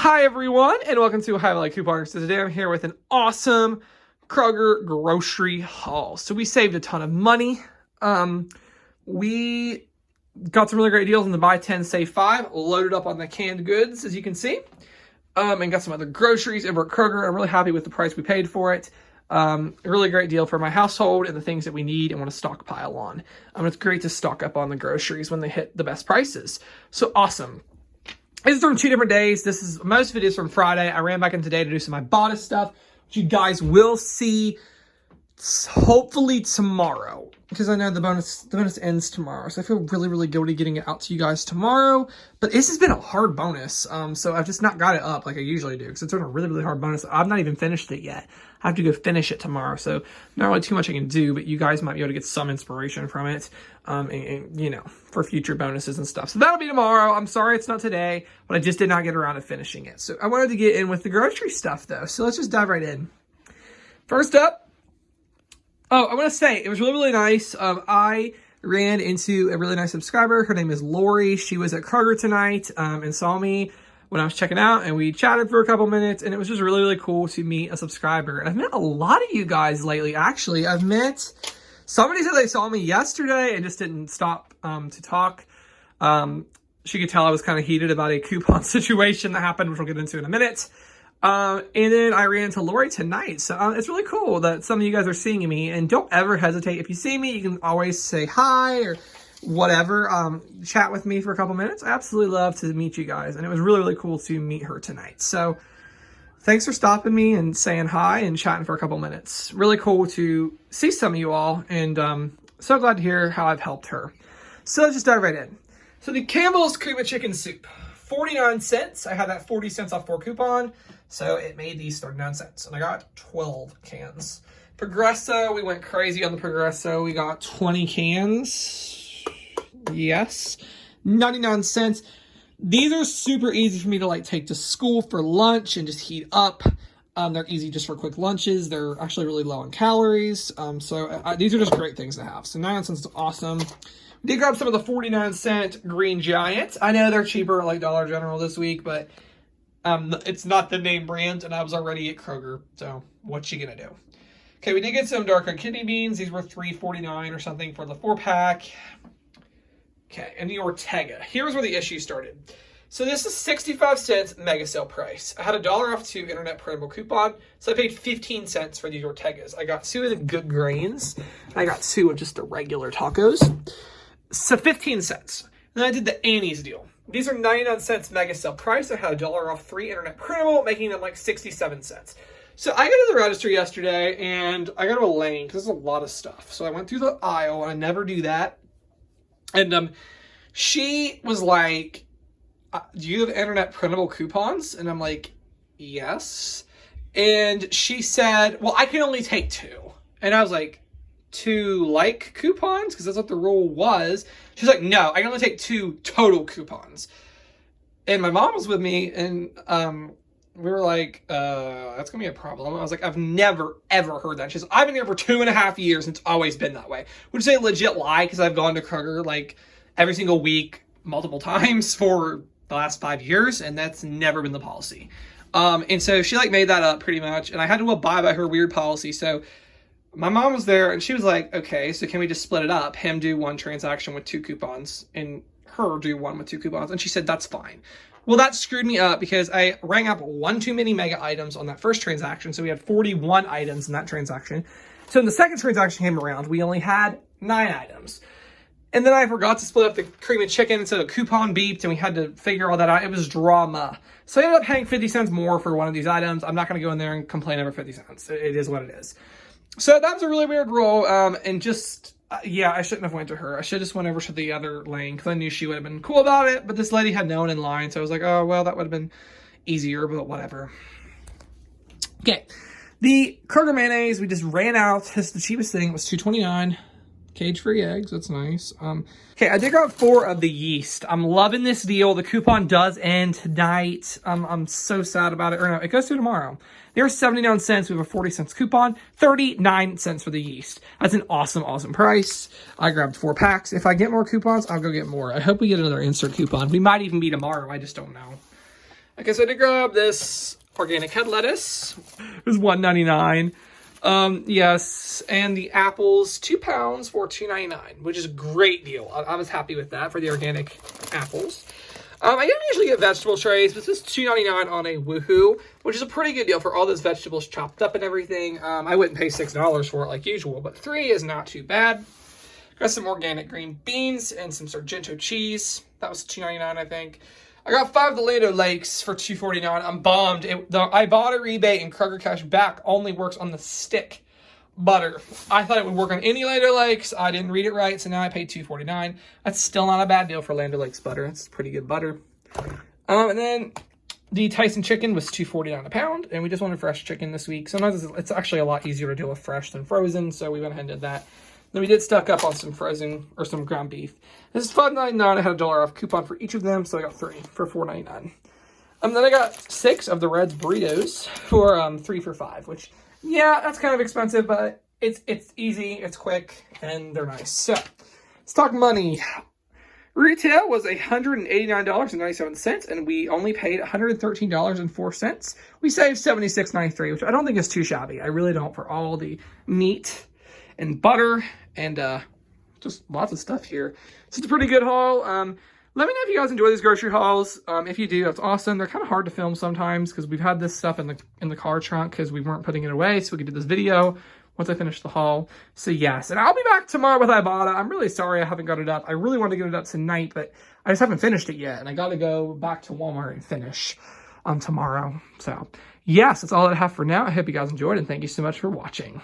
Hi everyone, and welcome to High Value Coupons. So today I'm here with an awesome Kroger grocery haul. So we saved a ton of money. We got some really great deals on the buy 10, save 5, loaded up on the canned goods, as you can see. And got some other groceries over at Kroger. I'm really happy with the price we paid for it. A really great deal for my household and the things that we need and want to stockpile on. It's great to stock up on the groceries when they hit the best prices. So awesome. This is from 2 different days. Most of it is from Friday. I ran back in today to do some Ibotta stuff, which you guys will see hopefully tomorrow, because I know the bonus ends tomorrow. So I feel really, really guilty getting it out to you guys tomorrow. But this has been a hard bonus. So I've just not got it up like I usually do, because it's been a really, really hard bonus. I've not even finished it yet. I have to go finish it tomorrow. So not really too much I can do, but you guys might be able to get some inspiration from it. And you know, for future bonuses and stuff. So that'll be tomorrow. I'm sorry it's not today, but I just did not get around to finishing it. So I wanted to get in with the grocery stuff though. So let's just dive right in. First up, I want to say, it was really, really nice. I ran into a really nice subscriber. Her name is Lori. She was at Kroger tonight and saw me when I was checking out, and we chatted for a couple minutes, and it was just really, really cool to meet a subscriber. And I've met a lot of you guys lately, actually. Somebody said they saw me yesterday and just didn't stop to talk. She could tell I was kind of heated about a coupon situation that happened, which we'll get into in a minute. And then I ran into Lori tonight. So it's really cool that some of you guys are seeing me. And don't ever hesitate. If you see me, you can always say hi or whatever. Chat with me for a couple minutes. I absolutely love to meet you guys. And it was really, really cool to meet her tonight. So thanks for stopping me and saying hi and chatting for a couple minutes. Really cool to see some of you all. And so glad to hear how I've helped her. So let's just dive right in. So the Campbell's Cream of Chicken Soup. 49 cents. I had that 40 cents off 4 coupon. So it made these 39 cents. And I got 12 cans. Progresso, we went crazy on the Progresso. We got 20 cans. Yes. 99 cents. These are super easy for me to like take to school for lunch and just heat up. They're easy just for quick lunches. They're actually really low in calories. So these are just great things to have. So 9 cents is awesome. We did grab some of the 49-cent Green Giant. I know they're cheaper at like Dollar General this week, but it's not the name brand, and I was already at Kroger, so what you gonna do? Okay, we did get some dark kidney beans. These were $3.49 or something for the 4-pack. Okay, and the Ortega. Here's where the issue started. So this is 65 cents mega sale price. I had $1 off 2 internet printable coupon, so I paid 15 cents for these Ortegas. I got 2 of the good grains. I got 2 of just the regular tacos. So 15 cents. Then I did the Annie's deal. These are 99 cents mega sale price. I had $1 off 3 internet printable, making them like 67 cents. So I got to the register yesterday, and I got to a lane because there's a lot of stuff. So I went through the aisle, and I never do that. And she was like, do you have internet printable coupons? And I'm like, yes. And she said, well, I can only take 2. And I was like, 2 like coupons? Because that's what the rule was. She's like, no, I can only take 2 total coupons. And my mom was with me, and we were like, that's gonna be a problem. I was like, I've never, ever heard that. She's like, I've been here for 2.5 years, and it's always been that way. Which is a legit lie, because I've gone to Kroger like every single week, multiple times for the last 5 years, and that's never been the policy. And so she like made that up pretty much, and I had to abide by her weird policy. So my mom was there, and she was like, okay, so can we just split it up? Him do 1 transaction with 2 coupons, and her do 1 with 2 coupons. And she said, that's fine. Well, that screwed me up because I rang up 1 too many mega items on that first transaction. So we had 41 items in that transaction. So when the second transaction came around, we only had 9 items. And then I forgot to split up the cream and chicken, so a coupon beeped, and we had to figure all that out. It was drama. So I ended up paying 50 cents more for one of these items. I'm not going to go in there and complain over 50 cents. It is what it is. So that was a really weird rule, and just, yeah, I shouldn't have went to her. I should have just went over to the other lane, because I knew she would have been cool about it, but this lady had no one in line, so I was like, oh, well, that would have been easier, but whatever. Okay, the Kroger mayonnaise, we just ran out. It's the cheapest thing. It was $2.29. Cage-free eggs, that's nice. Okay, I did grab 4 of the yeast. I'm loving this deal. The coupon does end tonight. I'm so sad about it. Or no, it goes through tomorrow. They're 79 cents. We have a 40 cents coupon. 39 cents for the yeast. That's an awesome, awesome price. I grabbed 4 packs. If I get more coupons, I'll go get more. I hope we get another insert coupon. We might even be tomorrow. I just don't know. Okay, so I did grab this organic head lettuce. It was $1.99. Yes, and the apples, 2 pounds for $2.99, which is a great deal. I was happy with that for the organic apples. I don't usually get vegetable trays, but this is $2.99 on a Woohoo, which is a pretty good deal for all those vegetables chopped up and everything. I wouldn't pay $6 for it like usual, but $3 is not too bad. Got some organic green beans and some Sargento cheese. That was $2.99, I think. I got 5 of the Lando Lakes for $2.49. I'm bummed. The Ibotta rebate and Kroger cash back only works on the stick butter. I thought it would work on any Lando Lakes. I didn't read it right, so now I paid $2.49. That's still not a bad deal for Lando Lakes butter. That's pretty good butter. And then the Tyson chicken was $2.49 a pound, and we just wanted fresh chicken this week. Sometimes it's actually a lot easier to deal with fresh than frozen, so we went ahead and did that. Then we did stock up on some frozen, or some ground beef. This is $5.99. I had a $1 off coupon for each of them, so I got 3 for $4.99. Then I got 6 of the Red's burritos for 3 for $5, which, yeah, that's kind of expensive, but it's easy, it's quick, and they're nice. So, let's talk money. Retail was $189.97, and we only paid $113.04. We saved $76.93, which I don't think is too shabby. I really don't, for all the meat and butter and just lots of stuff here. So it's a pretty good haul. Let me know if you guys enjoy these grocery hauls. If you do, that's awesome. They're kind of hard to film sometimes because we've had this stuff in the car trunk because we weren't putting it away, so we could do this video once I finish the haul. So yes, and I'll be back tomorrow with Ibotta. I'm really sorry I haven't got it up. I really wanted to get it up tonight, but I just haven't finished it yet, and I got to go back to Walmart and finish tomorrow. So yes, that's all I have for now. I hope you guys enjoyed, and thank you so much for watching.